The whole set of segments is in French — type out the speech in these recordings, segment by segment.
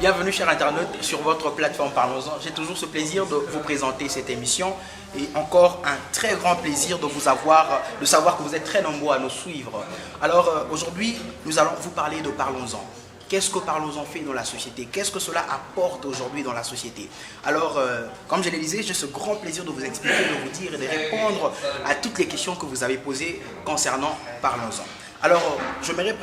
Bienvenue chers internautes sur votre plateforme Parlons-en. J'ai toujours ce plaisir de vous présenter cette émission et encore un très grand plaisir de savoir que vous êtes très nombreux à nous suivre. Alors aujourd'hui, nous allons vous parler de Parlons-en. Qu'est-ce que Parlons-en fait dans la société? Qu'est-ce que cela apporte aujourd'hui dans la société? Alors, comme je le disais, j'ai ce grand plaisir de vous expliquer, de vous dire et de répondre à toutes les questions que vous avez posées concernant Parlons-en. Alors, j'aimerais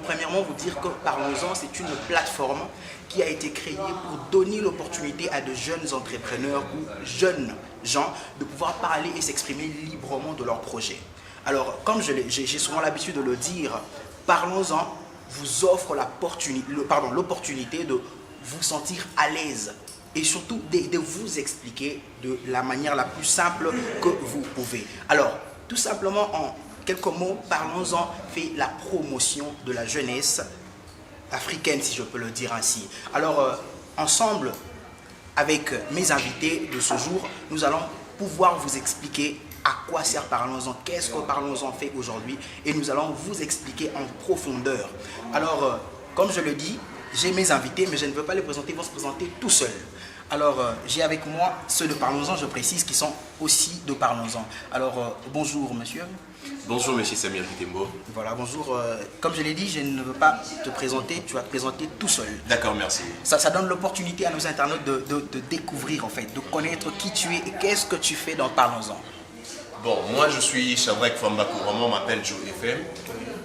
premièrement vous dire que Parlons-en, c'est une plateforme qui a été créée pour donner l'opportunité à de jeunes entrepreneurs ou jeunes gens de pouvoir parler et s'exprimer librement de leurs projets. Alors, comme j'ai souvent l'habitude de le dire, Parlons-en vous offre l'opportunité de vous sentir à l'aise et surtout de vous expliquer de la manière la plus simple que vous pouvez. Alors, tout simplement en quelques mots, Parlons-en fait la promotion de la jeunesse africaine, si je peux le dire ainsi. Alors, ensemble, avec mes invités de ce jour, nous allons pouvoir vous expliquer à quoi sert Parlons-en, qu'est-ce que Parlons-en fait aujourd'hui, et nous allons vous expliquer en profondeur. Alors, comme je le dis, j'ai mes invités, mais je ne veux pas les présenter, ils vont se présenter tout seuls. Alors, j'ai avec moi ceux de Parlons-en, je précise, qui sont aussi de Parlons-en. Alors, bonjour monsieur. Bonjour monsieur Samir Kitembo. Voilà, bonjour. Comme je l'ai dit, je ne veux pas te présenter, tu vas te présenter tout seul. D'accord, merci. Ça donne l'opportunité à nos internautes de découvrir en fait, de connaître qui tu es et qu'est-ce que tu fais dans Parlons-en. Bon, moi je suis Shadrack Famba Kourama, on m'appelle Joe FM.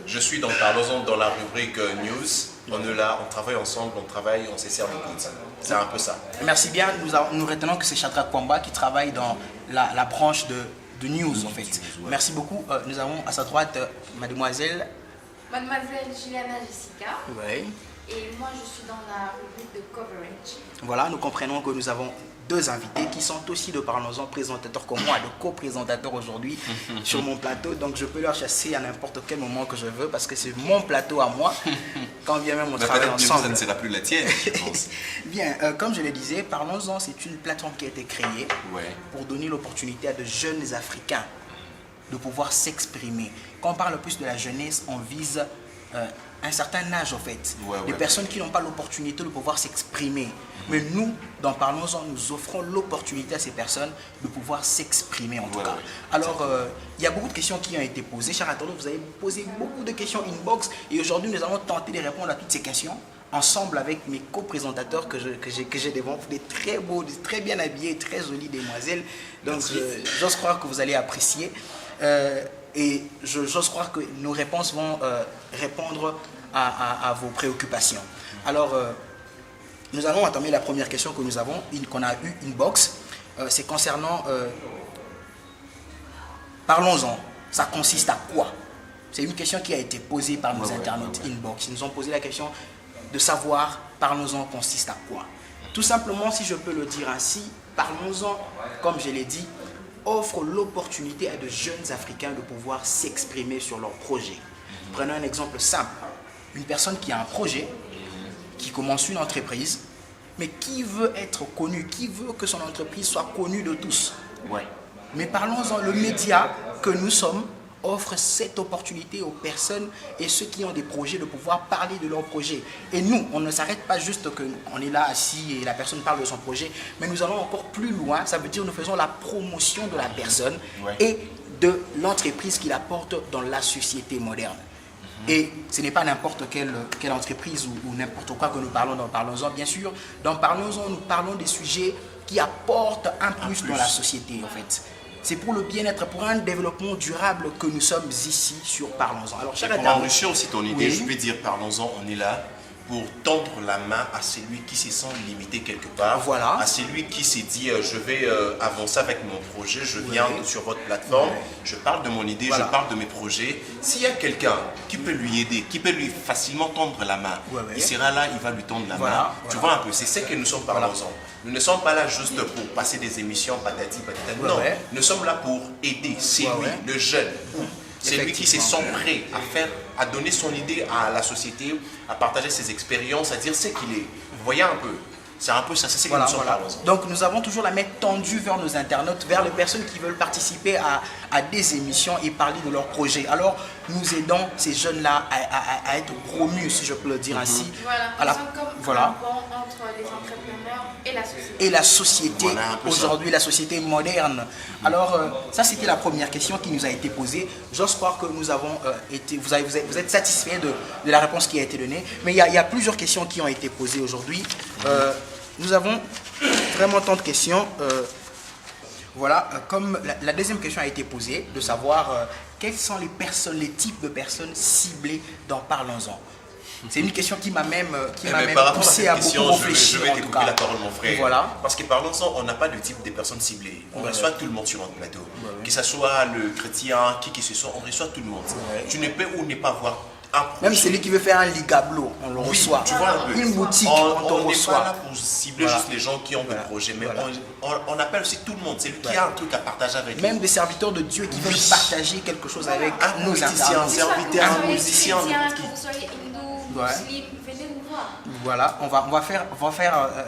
Je suis dans Parlons-en dans la rubrique News. On est là, on travaille ensemble, on se sert de coude. C'est un peu ça. Merci bien, nous retenons que c'est Shadrack Famba qui travaille dans la branche de News en fait. Merci beaucoup. Nous avons à sa droite mademoiselle Juliana Jessica. Oui. Et moi je suis dans la rubrique de coverage. Voilà, nous comprenons que nous avons deux invités qui sont aussi de Parlons-en, présentateurs comme moi, de co-présentateurs aujourd'hui sur mon plateau. Donc je peux leur chasser à n'importe quel moment que je veux parce que c'est mon plateau à moi. Quand bien même on travaille ensemble. Ça ne sera plus la tienne, je pense. Bien, comme je le disais, Parlons-en, c'est une plateforme qui a été créée pour donner l'opportunité à de jeunes Africains de pouvoir s'exprimer. Quand on parle plus de la jeunesse, on vise un certain âge en fait, des personnes qui n'ont pas l'opportunité de pouvoir s'exprimer. Mais nous, dans Parlons-en, nous offrons l'opportunité à ces personnes de pouvoir s'exprimer en tout cas. Alors, il y a beaucoup de questions qui ont été posées. Chers internautes, vous avez posé beaucoup de questions inbox et aujourd'hui, nous allons tenter de répondre à toutes ces questions ensemble avec mes co-présentateurs que j'ai devant vous, des très beaux, des très bien habillés, très jolies demoiselles. Donc, j'ose croire que vous allez apprécier. Et j'ose croire que nos réponses vont répondre à vos préoccupations. Alors, nous allons entamer la première question que nous avons, qu'on a eu inbox. C'est concernant Parlons-en. Ça consiste à quoi? C'est une question qui a été posée par nos internautes inbox. Ils nous ont posé la question de savoir Parlons-en consiste à quoi. Tout simplement, si je peux le dire ainsi, Parlons-en, comme je l'ai dit, offre l'opportunité à de jeunes Africains de pouvoir s'exprimer sur leurs projets. Prenons un exemple simple. Une personne qui a un projet, qui commence une entreprise, mais qui veut être connue, qui veut que son entreprise soit connue de tous. Mais parlons-en, le média que nous sommes offre cette opportunité aux personnes et ceux qui ont des projets de pouvoir parler de leurs projets. Et nous, on ne s'arrête pas juste qu'on est là assis et la personne parle de son projet, mais nous allons encore plus loin. Ça veut dire que nous faisons la promotion de la personne et de l'entreprise qu'il apporte dans la société moderne. Et ce n'est pas n'importe quelle entreprise ou n'importe quoi que nous parlons dans Parlons-en. Bien sûr, dans Parlons-en, nous parlons des sujets qui apportent un plus dans la société en fait. C'est pour le bien-être, pour un développement durable que nous sommes ici sur Parlons-en. Alors, pour enrichir aussi ton idée, je peux dire Parlons-en, on est là pour tendre la main à celui qui se sent limité quelque part, à celui qui s'est dit je vais avancer avec mon projet, je viens sur votre plateforme, je parle de mon idée, je parle de mes projets. S'il y a quelqu'un qui peut lui aider, qui peut lui facilement tendre la main, il sera là, il va lui tendre la main. Tu vois un peu, c'est ce que nous sommes Parlons-en. Nous ne sommes pas là juste pour passer des émissions patati patata. Non, nous sommes là pour aider celui, le jeune. C'est lui qui se sent prêt à donner son idée à la société, à partager ses expériences, à dire ce qu'il est. Vous voyez un peu, c'est un peu ça, c'est ce que nous sommes Parlons-en. Donc nous avons toujours la main tendue vers nos internautes, vers les personnes qui veulent participer à des émissions et parler de leurs projets. Alors, nous aidons ces jeunes-là à être promus, si je peux le dire ainsi. Voilà, comme un pont entre les entrepreneurs et la société. Et la société, aujourd'hui, la société moderne. Alors, ça, c'était la première question qui nous a été posée. J'ose croire que nous avons été, vous êtes satisfait de la réponse qui a été donnée. Mais il y a plusieurs questions qui ont été posées aujourd'hui. Nous avons vraiment tant de questions. Voilà, comme la deuxième question a été posée, de savoir quelles sont les types de personnes ciblées dans Parlons-en. C'est une question qui m'a même poussé à beaucoup réfléchir. Je vais t'écouter la parole, mon frère. Voilà. Parce que Parlons-en, on n'a pas de type de personnes ciblées. On reçoit tout le monde sur notre plateau. Que ce soit le chrétien, qui que ce soit, on reçoit tout le monde. Tu ne peux ou ne pas voir. Même celui qui veut faire un ligablo, on le reçoit. Tu vois un peu. Une boutique, on n'est pas là pour cibler juste les gens qui ont des projets, mais on appelle aussi tout le monde. C'est lui qui a un truc à partager avec nous. Même des serviteurs de Dieu qui veulent partager quelque chose avec nos musiciens, un musicien. Voilà, on va faire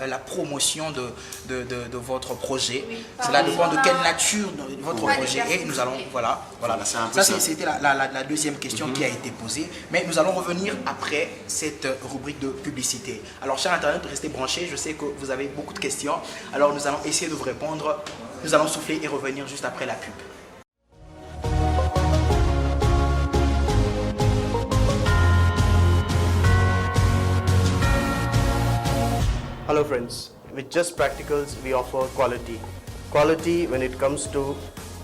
la promotion de votre projet. Cela dépend de quelle nature votre projet est. Nous allons, voilà. Ça, c'était la deuxième question qui a été posée. Mais nous allons revenir après cette rubrique de publicité. Alors, chers internautes, restez branchés. Je sais que vous avez beaucoup de questions. Alors, nous allons essayer de vous répondre. Nous allons souffler et revenir juste après la pub. Hello friends, with Just Practicals we offer quality. Quality when it comes to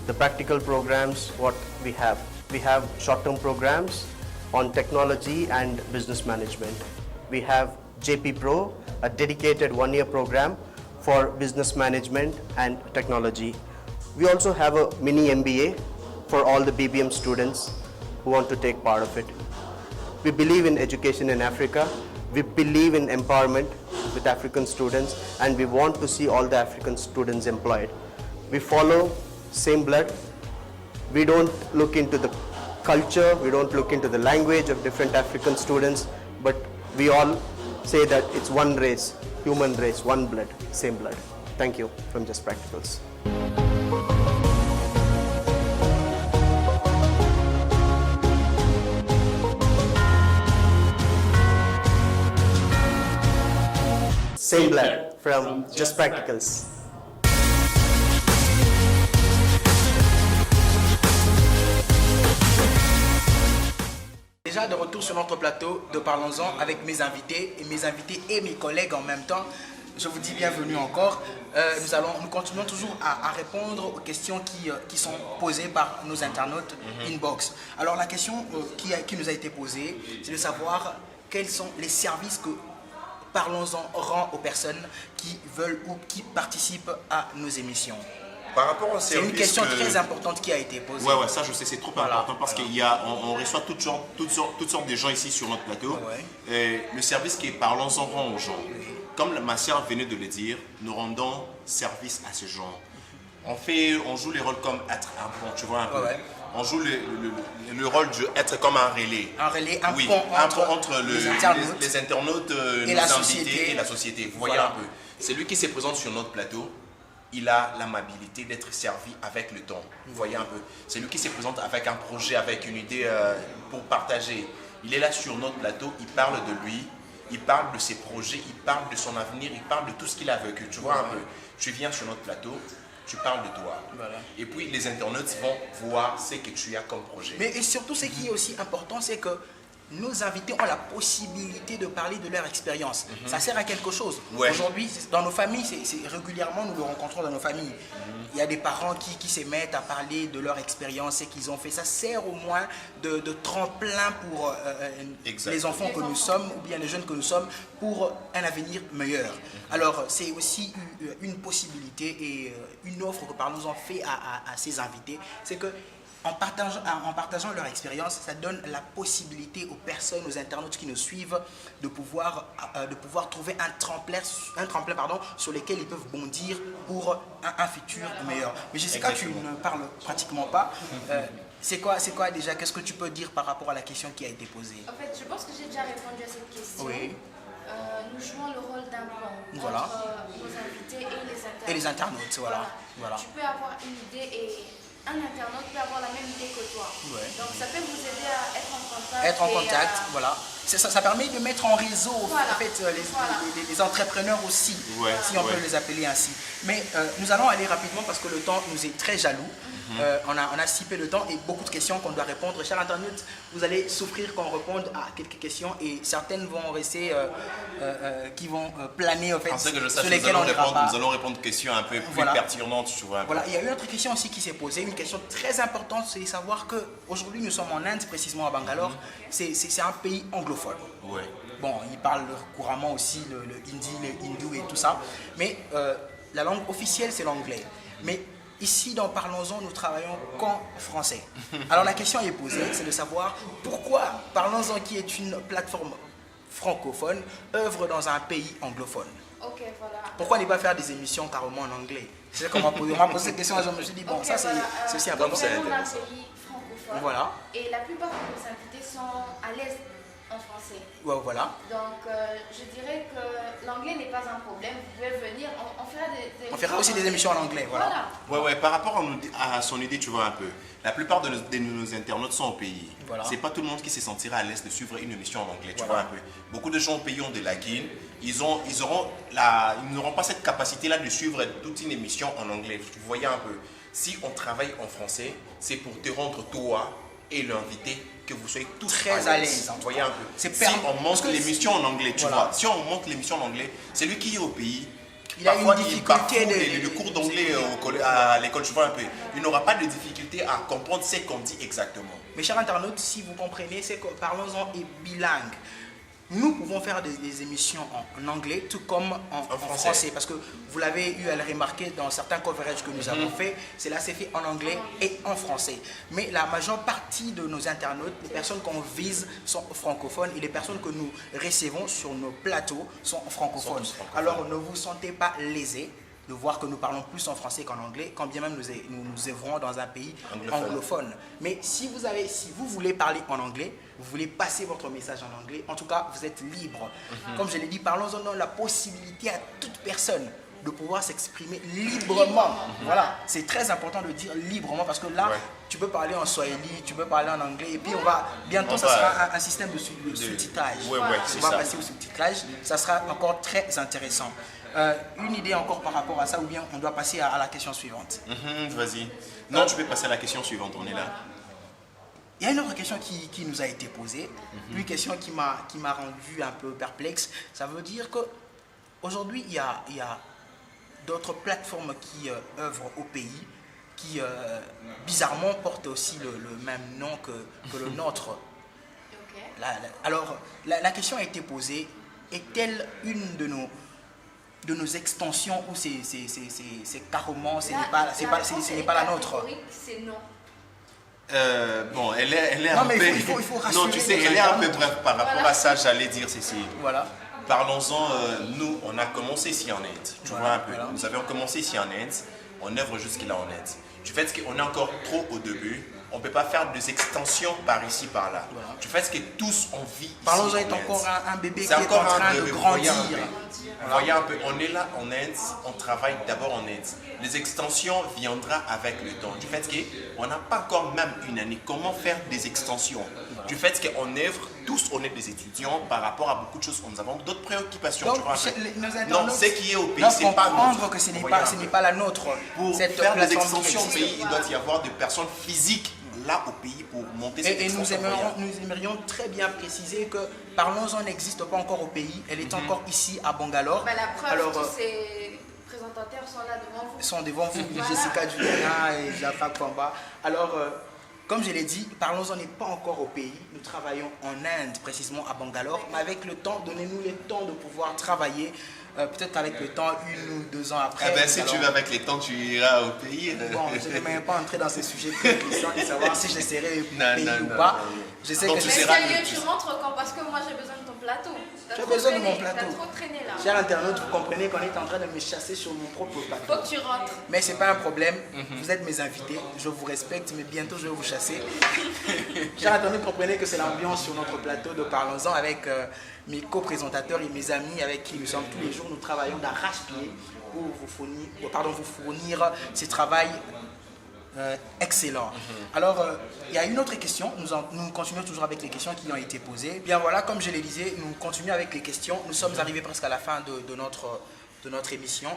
the practical programs what we have. We have short-term programs on technology and business management. We have JP Pro, a dedicated one-year program for business management and technology. We also have a mini MBA for all the BBM students who want to take part of it. We believe in education in Africa. We believe in empowerment with African students, and we want to see all the African students employed. We follow same blood. We don't look into the culture, we don't look into the language of different African students, but we all say that it's one race, human race, one blood, same blood. Thank you from Just Practicals. Same blood from Just Practicals. Déjà de retour sur notre plateau de Parlons-en avec mes invités et mes collègues en même temps. Je vous dis bienvenue encore. Nous continuons toujours à répondre aux questions qui sont posées par nos internautes inbox. Alors la question qui nous a été posée, c'est de savoir quels sont les services que Parlons-en rend aux personnes qui veulent ou qui participent à nos émissions. Par rapport au service, c'est une question très importante qui a été posée. Ouais, ça je sais, c'est trop important parce qu'on reçoit toutes sortes de gens ici sur notre plateau. Et le service qui est Parlons-en rend aux gens. Comme ma sœur venait de le dire, nous rendons service à ces gens. On joue les rôles comme être un pont, tu vois un peu. On joue le rôle d'être comme un relais. Un relais, un pont entre les internautes, nos invités et la société. Vous voyez un peu. C'est lui qui se présente sur notre plateau. Il a l'amabilité d'être servi avec le temps. Vous voyez un peu. C'est lui qui se présente avec un projet, avec une idée pour partager. Il est là sur notre plateau, il parle de lui, il parle de ses projets, il parle de son avenir, il parle de tout ce qu'il a vécu. Tu vois un peu. Tu viens sur notre plateau, tu parles de toi. Et puis les internautes vont voir ce que tu as comme projet. Mais et surtout, ce qui est aussi important, c'est que nos invités ont la possibilité de parler de leur expérience. Ça sert à quelque chose. Aujourd'hui, dans nos familles, régulièrement, nous le rencontrons dans nos familles. Il y a des parents qui se mettent à parler de leur expérience et qu'ils ont fait. Ça sert au moins de tremplin pour les enfants que nous sommes ou bien les jeunes que nous sommes pour un avenir meilleur. Alors, c'est aussi une possibilité et une offre que Parlons-en fait à ces invités. C'est que en partageant leur expérience, ça donne la possibilité aux personnes, aux internautes qui nous suivent de pouvoir trouver un tremplin sur lequel ils peuvent bondir pour un futur meilleur. Mais Jessica, tu ne parles pratiquement pas. C'est quoi déjà? Qu'est-ce que tu peux dire par rapport à la question qui a été posée? En fait, je pense que j'ai déjà répondu à cette question. Oui. Nous jouons le rôle d'un pont voilà. entre nos invités et les internautes. Et les internautes, voilà. Tu peux avoir une idée et un internaute peut avoir la même idée que toi. Ouais. Donc ça peut vous aider à être en contact. Être en contact, voilà. Ça permet de mettre en réseau voilà. en fait, les entrepreneurs aussi, si on peut les appeler ainsi. Mais nous allons aller rapidement parce que le temps nous est très jaloux. On a si peu de temps et beaucoup de questions qu'on doit répondre. Chers internautes, vous allez souffrir qu'on réponde à quelques questions et certaines vont rester, qui vont planer en fait, sur lesquelles on n'ira pas. Nous allons répondre aux questions un peu plus pertinentes. Voilà, il y a une autre question aussi qui s'est posée, une question très importante, c'est de savoir qu'aujourd'hui nous sommes en Inde, précisément à Bangalore, c'est un pays anglophone. Ouais. Bon, ils parlent couramment aussi le hindi, le hindou et tout ça, mais la langue officielle c'est l'anglais. Mais ici, dans Parlons-en, nous travaillons qu'en français. Alors la question est posée, c'est de savoir pourquoi Parlons-en, qui est une plateforme francophone, œuvre dans un pays anglophone. Ok, voilà. Pourquoi ne pas faire des émissions carrément en anglais? C'est qu'on m'a posé cette question, je me suis dit, bon, ça c'est aussi important. Nous sommes un pays francophone. Voilà. Et la plupart de nos invités sont à l'aise en français. Ouais, voilà. Donc, je dirais que l'anglais n'est pas un problème. Vous pouvez venir, on fera aussi des émissions en anglais, voilà. Ouais, par rapport à son idée, tu vois un peu. La plupart de nos internautes sont au pays. Voilà. C'est pas tout le monde qui se sentira à l'aise de suivre une émission en anglais, tu vois un peu. Beaucoup de gens au pays ont des lacunes. Ils n'auront pas cette capacité-là de suivre toute une émission en anglais. Vous voyez un peu. Si on travaille en français, c'est pour te rendre toi et l'invité que vous soyez tous très à l'aise. Vous voyez un peu. Si on monte l'émission en anglais, tu vois. Si on monte l'émission en anglais, c'est lui qui est au pays. Il a une difficulté de cours d'anglais à l'école, tu vois un peu. Il n'aura pas de difficulté à comprendre ce qu'on dit exactement. Mes chers internautes, si vous comprenez, c'est que Parlons-en est bilingue. Nous pouvons faire des émissions en anglais, tout comme en français. Parce que vous l'avez eu à le remarquer dans certains coverages que nous avons fait, cela s'est fait en anglais et en français. Mais la majeure partie de nos internautes, les personnes qu'on vise sont francophones et les personnes que nous recevons sur nos plateaux sont francophones. Alors ne vous sentez pas lésés de voir que nous parlons plus en français qu'en anglais, quand bien même nous œuvrons dans un pays anglophone. Mais si vous voulez parler en anglais, vous voulez passer votre message en anglais, en tout cas, vous êtes libre. Comme je l'ai dit, Parlons-en, donne la possibilité à toute personne de pouvoir s'exprimer librement. Voilà, c'est très important de dire librement parce que là, tu peux parler en swahili, tu peux parler en anglais et puis bientôt ça sera un système de sous-titrage. On va passer au sous-titrage, ça sera encore très intéressant. Une idée encore par rapport à ça ou bien on doit passer à la question suivante? Vas-y. Non, tu peux passer à la question suivante, on est là. Il y a une autre question qui nous a été posée, une question qui m'a rendu un peu perplexe. Ça veut dire qu'aujourd'hui, il y a d'autres plateformes qui œuvrent au pays, qui bizarrement portent aussi le même nom que le nôtre. Alors, la question a été posée, est-elle une de nos extensions ou c'est carrément, ce n'est pas la nôtre? C'est non. Bon, elle est un peu... il faut rassurer. Non, tu sais, elle est un peu bref par rapport à ça, j'allais dire ceci. Voilà. Parlons-en, nous, on a commencé ici en Inde. Tu vois un peu. Nous avions commencé ici en Inde, on œuvre jusque-là en Inde. Du fait qu'on est encore trop au début, on ne peut pas faire des extensions par ici, par là. Voilà. Du fait que tous on vit ici. Parlons-en est encore un bébé qui est en train de grandir. Voyez un peu, on est là en Inde, on travaille d'abord en Inde. Les extensions viendront avec le temps. Du fait qu'on n'a pas encore même une année, comment faire des extensions? Du fait qu'on œuvre, tous on est des étudiants par rapport à beaucoup de choses, nous avons d'autres préoccupations. Donc, non, ce qui est au pays, c'est pas notre. Que ce n'est pas la nôtre. Pour faire des extensions au pays, il doit y avoir des personnes physiques là au pays pour monter cette extension. Et nous aimerions très bien préciser que Parlons-en n'existe pas encore au pays, elle est encore ici à Bangalore. La preuve, tous ces présentateurs sont là devant vous. Ils sont devant vous, Jessica Juliana et Jaffa Kwamba. Alors, comme je l'ai dit, Parlons-en n'est pas encore au pays. Nous travaillons en Inde, précisément à Bangalore. Mais avec le temps, donnez-nous le temps de pouvoir travailler. Peut-être avec le temps, 1 ou 2 ans après. Si tu veux avec le temps, tu iras au pays. Bon, je ne vais même pas entrer dans ces sujets très puissants et savoir si je serai au pays ou pas. Je sais que tu rentres quand? Parce que moi j'ai besoin de ton plateau. Tu as besoin de mon plateau. Tu as trop traîné là. Chers internautes, vous comprenez qu'on est en train de me chasser sur mon propre plateau. Faut que tu rentres. Mais ce n'est pas un problème. Vous êtes mes invités. Je vous respecte, mais bientôt je vais vous chasser. Chers internautes, comprenez que c'est l'ambiance sur notre plateau de Parlons-en avec mes co-présentateurs et mes amis avec qui nous sommes tous les jours. Nous travaillons d'arrache-pied pour vous fournir ce travail Excellent. Alors, il y a une autre question. Nous continuons toujours avec les questions qui ont été posées. Bien voilà, comme je le disais, nous continuons avec les questions. Nous sommes arrivés presque à la fin de notre émission.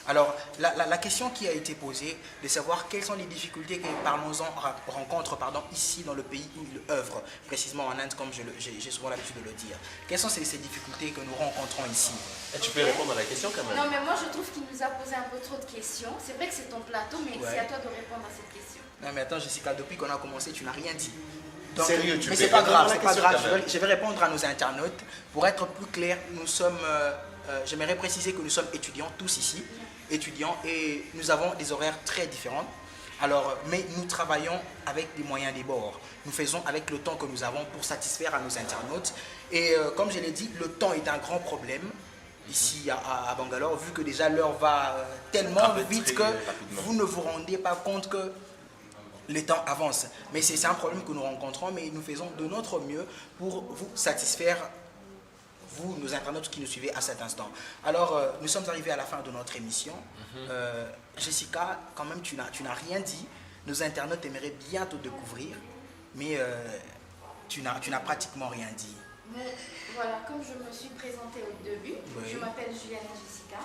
Alors, la question qui a été posée, de savoir quelles sont les difficultés que Parlons-en rencontre ici dans le pays où il œuvre, précisément en Inde, comme j'ai souvent l'habitude de le dire. Quelles sont ces difficultés que nous rencontrons ici? Et tu peux répondre à la question quand même. Non, mais moi je trouve qu'il nous a posé un peu trop de questions. C'est vrai que c'est ton plateau, mais c'est à toi de répondre à cette question. Non, mais attends, Jessica, depuis qu'on a commencé, tu n'as rien dit. Donc, Sérieux, tu mais peux c'est pas grave, répondre à la question. je vais répondre à nos internautes. Pour être plus clair, nous sommes, j'aimerais préciser que nous sommes étudiants, tous ici, étudiants, et nous avons des horaires très différents. Alors, mais nous travaillons avec des moyens des bords. Nous faisons avec le temps que nous avons pour satisfaire à nos internautes. Et comme je l'ai dit, le temps est un grand problème ici à Bangalore, vu que déjà l'heure va tellement vite que vous ne vous rendez pas compte que le temps avance. Mais c'est un problème que nous rencontrons, mais nous faisons de notre mieux pour vous satisfaire, vous, nos internautes qui nous suivez à cet instant. Alors, nous sommes arrivés à la fin de notre émission. Jessica, quand même, tu n'as rien dit. Nos internautes aimeraient bien te découvrir, mais tu n'as pratiquement rien dit. Bon, voilà, comme je me suis présentée au début, je m'appelle Juliana Jessica.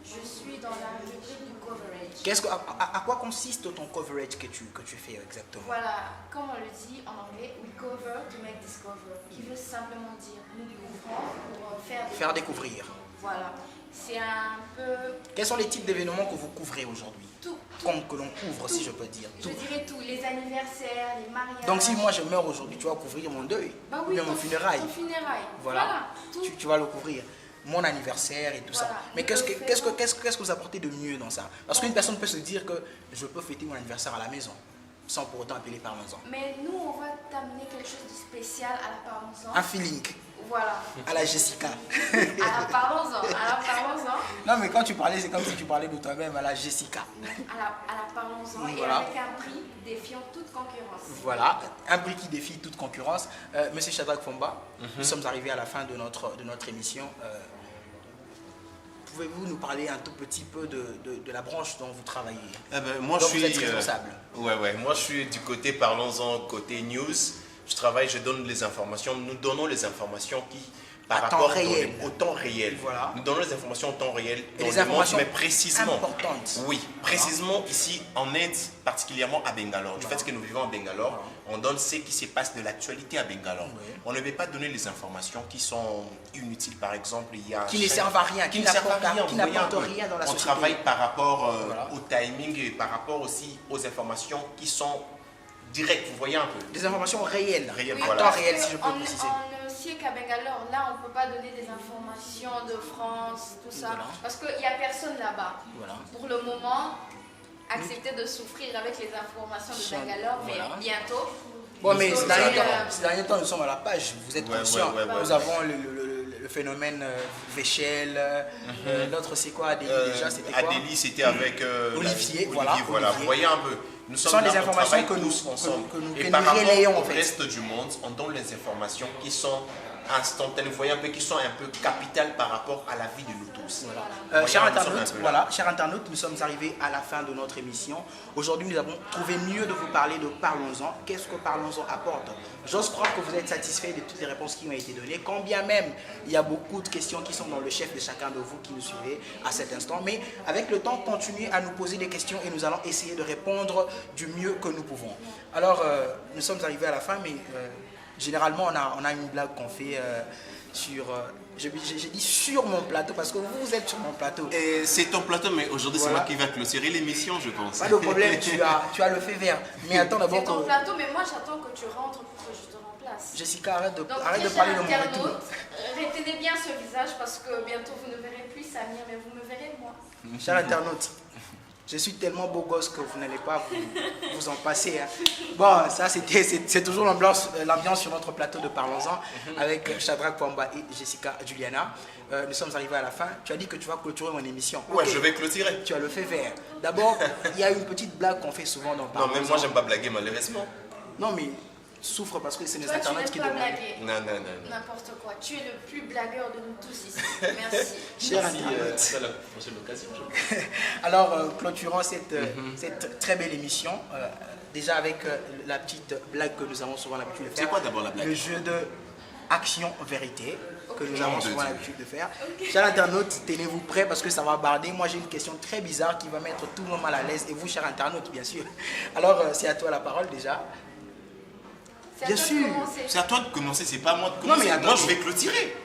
Je suis dans la rubrique du coverage. À quoi consiste ton coverage que tu fais exactement? Voilà, comme on le dit en anglais, we cover to make discover, qui veut simplement dire nous couvrons pour faire découvrir. Voilà, c'est un peu... Quels sont les types d'événements que vous couvrez aujourd'hui? Tout. Que l'on couvre, si je peux dire. Je dirais tout, les anniversaires, les mariages. Donc si moi je meurs aujourd'hui, tu vas couvrir mon deuil, ou bien mon funérail. Ton funérail. Voilà, tout. Tu vas le couvrir. Mon anniversaire et tout ça. Mais qu'est-ce que vous apportez de mieux dans ça? Parce qu'une personne peut se dire que je peux fêter mon anniversaire à la maison, sans pour autant appeler Parlons-en. Mais nous, on va t'amener quelque chose de spécial à la Parlons-en. Un feeling. Voilà. À la Jessica. À la Parlons-en. Non, mais quand tu parlais, c'est comme si tu parlais de toi-même, à la Jessica. À la Parlons-en, voilà. Et avec un prix défiant toute concurrence. Voilà, un prix qui défie toute concurrence. Monsieur Shadrack Fomba, nous sommes arrivés à la fin de notre émission. Pouvez-vous nous parler un tout petit peu de la branche dont vous travaillez? Moi, vous êtes responsable. Moi, je suis du côté, parlons-en, côté news. Je travaille, je donne les informations. Nous donnons les informations qui, par rapport au temps réel. Voilà. Nous donnons les informations au temps réel. Et les informations mais précisément, importantes. Oui, précisément ici en Inde, particulièrement à Bangalore. Du fait que nous vivons à Bangalore, on donne ce qui se passe de l'actualité à Bangalore. On ne veut pas donner les informations qui sont inutiles, par exemple. Qui ne servent à rien, qui n'apportent rien dans la société. On travaille par rapport au timing et par rapport aussi aux informations qui sont directes, vous voyez un peu. Des informations réelles, oui, voilà. Temps réel, si je peux préciser. On ne sait qu'à Bangalore, là, on ne peut pas donner des informations de France, tout ça, parce qu'il n'y a personne là-bas. Voilà. Pour le moment, accepter de souffrir avec les informations de Bangalore, mais bientôt. Bon, mais ces derniers temps, nous sommes à la page, vous êtes conscients. Nous avons le phénomène Véchel, l'autre c'est quoi, Adélie déjà, c'était quoi? Adélie, c'était avec Olivier, voilà. Vous voyez un peu. Nous sommes Ce sont là, des informations que nous relayons en fait. Au reste du monde, on donne les informations qui sont instantanées, vous voyez un peu, qui sont un peu capitales par rapport à la vie de nous tous. Voilà. Chers internautes, nous sommes arrivés à la fin de notre émission. Aujourd'hui, nous avons trouvé mieux de vous parler de Parlons-en. Qu'est-ce que Parlons-en apporte? J'ose croire que vous êtes satisfaits de toutes les réponses qui ont été données, quand bien même il y a beaucoup de questions qui sont dans le chef de chacun de vous qui nous suivez à cet instant. Mais avec le temps, continuez à nous poser des questions et nous allons essayer de répondre du mieux que nous pouvons. Alors, nous sommes arrivés à la fin, mais généralement, on a une blague qu'on fait sur... j'ai dit sur mon plateau parce que vous êtes sur mon plateau. Et c'est ton plateau, mais aujourd'hui, c'est moi qui vais clôturer l'émission, je pense. Pas de problème, tu as le fait vert. Mais attends d'abord. C'est ton plateau, mais moi, j'attends que tu rentres pour que je te remplace. Jessica, arrête de parler de mon retour. Retenez bien ce visage parce que bientôt, vous ne verrez plus Samir, mais vous me verrez moi. Chers internautes, je suis tellement beau gosse que vous n'allez pas vous en passer. Hein. Bon, ça c'est toujours l'ambiance sur notre plateau de Parlons-en avec Shadrack Fomba et Jessica Juliana. Nous sommes arrivés à la fin. Tu as dit que tu vas clôturer mon émission. Ouais, je vais clôturer. Tu as le fait vert. D'abord, il y a une petite blague qu'on fait souvent dans Parlons-en. Non, même moi j'aime pas blaguer malheureusement. Non, mais souffre parce que c'est les Toi, internautes qui tu n'aimes demandent. pas blaguer. Non. N'importe quoi. Tu es le plus blagueur de nous tous ici. Merci. Cher Merci. internaute. C'est la prochaine occasion. Alors, clôturant cette très belle émission, déjà avec la petite blague que nous avons souvent l'habitude de faire. C'est quoi d'abord la blague? Le jeu de action-vérité que nous avons Mon souvent Dieu. l'habitude de faire. Chers internautes, tenez-vous prêts parce que ça va barder. Moi, j'ai une question très bizarre qui va mettre tout le monde mal à l'aise. Et vous, chers internautes, bien sûr. Alors, c'est à toi la parole déjà. C'est à Bien toi de sûr. commencer. C'est à toi de commencer, c'est pas à moi de Non, commencer. mais attends. Moi, je vais clôturer.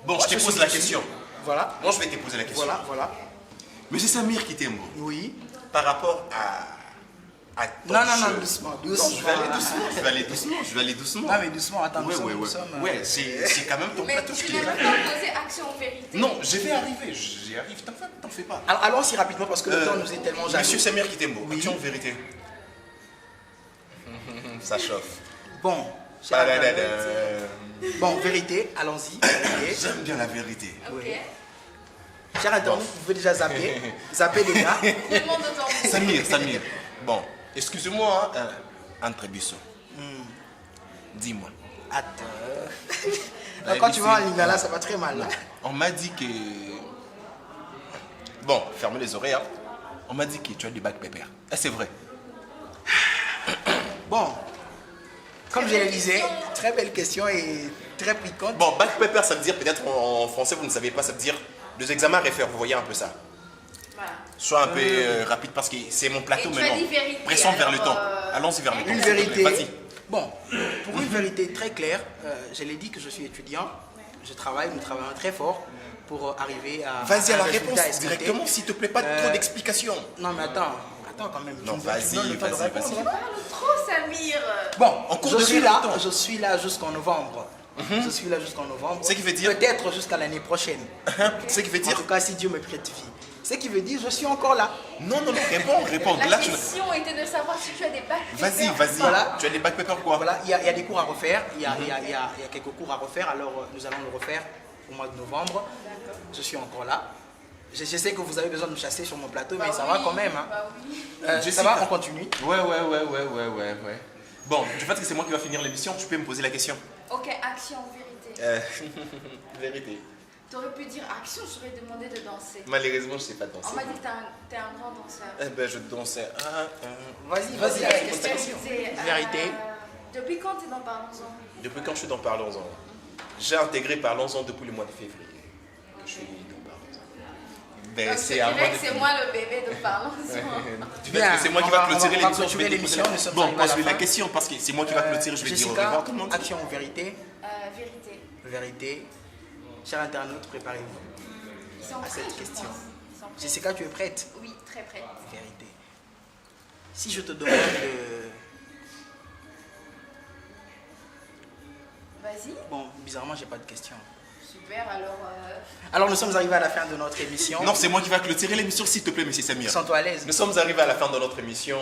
Bon, Moi, je te je pose suis la dessus. question. Voilà. Moi, je vais te poser la question. Voilà. Monsieur Samir Kitembo, Oui. par rapport à ton Non, jeu- doucement. Non, je vais aller doucement. Non, mais doucement, attends, Ouais, nous sommes, Ouais, c'est quand même ton Mais plateau tu qui n'as est même là. pas posé action vérité. Non, je vais arriver, j'y arrive, t'en fais pas. Alors, allons-y rapidement parce que le temps nous est tellement jaloux. Monsieur Samir Kitembo, Oui. action vérité. Ça chauffe. Bon, chers Badadada. internautes, bon, vérité, allons-y. Vérité. J'aime bien la vérité. Ok. Chers internautes, vous pouvez déjà zapper. Zapper déjà. Demande autant. Samir. Bon, excusez-moi, hein, André Busson. Dis-moi. Attends. Quand tu vas en Lingala, ça va très mal. Là. On m'a dit que... Bon, fermez les oreilles. Hein. On m'a dit que tu as du bac pépère. Est-ce c'est vrai? Bon, comme je le belle disais, question. très belle question et très piquante. Bon, bac pépère, ça veut dire, peut-être en français, vous ne savez pas, ça veut dire deux examens à refaire. Vous voyez un peu ça. Voilà. Sois un peu rapide parce que c'est mon plateau Et tu as maintenant. dit vérité, Pressons vers le alors, temps. Allons-y vers le temps. Une s'il te plaît. vérité. Vas-y. Bon, pour une vérité très claire, je l'ai dit que je suis étudiant. Je travaille, nous travaillons très fort pour arriver à. Vas-y à la un résultat réponse escompté. directement, s'il te plaît, pas trop d'explications. Non, mais attends quand même. Non, Tu me donnes le temps de vas-y. répondre. Tu parles trop, Samir. Bon, En cours je de suis là, temps. je suis là jusqu'en novembre. Je suis là jusqu'en novembre. Ce qui veut dire- Peut-être jusqu'à l'année prochaine. Ce qui veut En dire... tout cas, si Dieu me prête vie. Ce qui veut dire, je suis encore là. Non, réponds. La Là, tu... question était de savoir si tu as des bacs. Vas-y. pépères ou pas. Voilà. Tu as des bac pépère quoi? Voilà, il y a des cours à refaire. Il y a quelques cours à refaire. Alors, nous allons le refaire au mois de novembre. Je suis encore là. Je sais que vous avez besoin de me chasser sur mon plateau, mais ça va quand même. Hein. Bah oui. Ça Jessica. va, on continue. Ouais. Bon, du fait que c'est moi qui va finir l'émission, tu peux me poser la question. Ok, action vérité. Vérité. T'aurais pu dire action, je t'aurais demandé de danser. Malheureusement, je sais pas On danser. m'a dit que t'es un grand danseur. Eh ben, je dansais. Vas-y, Ok, pose ta question. vérité. Vérité. Depuis quand t'es dans Parlons-en? Depuis quand je suis dans Parlons-en? J'ai intégré Parlons-en depuis le mois de février. Que je suis dans Parlons-en. Ben, Donc, je c'est à moi dirais de que c'est moi le bébé de Parlons-en. Tu sais que c'est moi qui va clôturer on va l'émission. clôturer l'émission, nous sommes Bon, arrivés à la pose-lui la fin. question parce que c'est moi qui va clôturer. Je vais dire au Jessica, revoir tout le monde. action ou vérité? Vérité. Vérité. Chers internautes, préparez-vous. Ils sont À prêts, cette je question. pense. Ils sont prêts. Jessica, tu es prête? Oui, très prête. Vérité. Si je te demande de... Vas-y. Bon, bizarrement, j'ai pas de question. Super, alors... Alors, nous sommes arrivés à la fin de notre émission. Non, c'est moi qui va clôturer l'émission, s'il te plaît, monsieur Samir. Sens-toi à l'aise. Nous sommes arrivés à la fin de notre émission.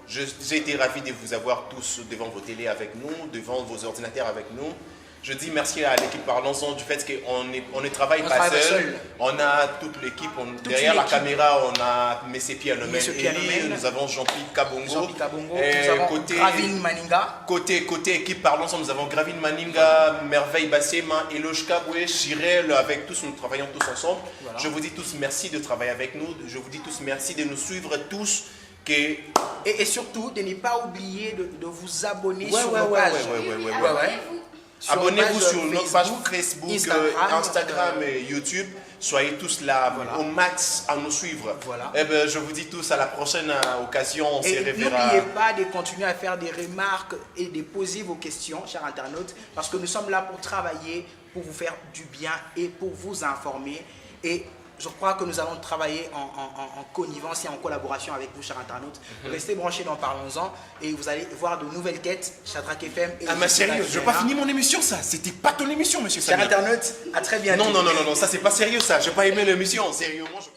J'ai été ravi de vous avoir tous devant vos télés avec nous, devant vos ordinateurs avec nous. Je dis merci à l'équipe Parlons-en du fait qu'on ne travaille pas seul. On a toute l'équipe. Derrière la caméra, on a Messé Pianomène, nous avons Jean-Pierre Kabongo. Nous avons Gravine Maninga. Côté équipe Parlons-en, nous avons Gravine Maninga, Merveille Bassema, Eloge Kaboué, Chirel, avec tous, nous travaillons tous ensemble. Voilà. Je vous dis tous merci de travailler avec nous. Je vous dis tous merci de nous suivre tous. Et surtout, de ne pas oublier de vous abonner sur nos pages. Abonnez-vous sur notre page Facebook, Instagram et YouTube. Soyez tous là au max à nous suivre. Voilà. Et ben, je vous dis tous à la prochaine occasion. On se reverra. N'oubliez pas de continuer à faire des remarques et de poser vos questions, chers internautes, parce que nous sommes là pour travailler, pour vous faire du bien et pour vous informer. Et je crois que nous allons travailler en connivence et en collaboration avec vous, chers internautes. Restez branchés dans Parlons-en et vous allez voir de nouvelles têtes, Shadrach FM. Et mais sérieux, je n'ai pas fini mon émission, ça. C'était pas ton émission, monsieur Samir. Chers internautes, à très bientôt. Non, ça c'est pas sérieux, ça. J'ai pas aimé l'émission. Sérieusement, je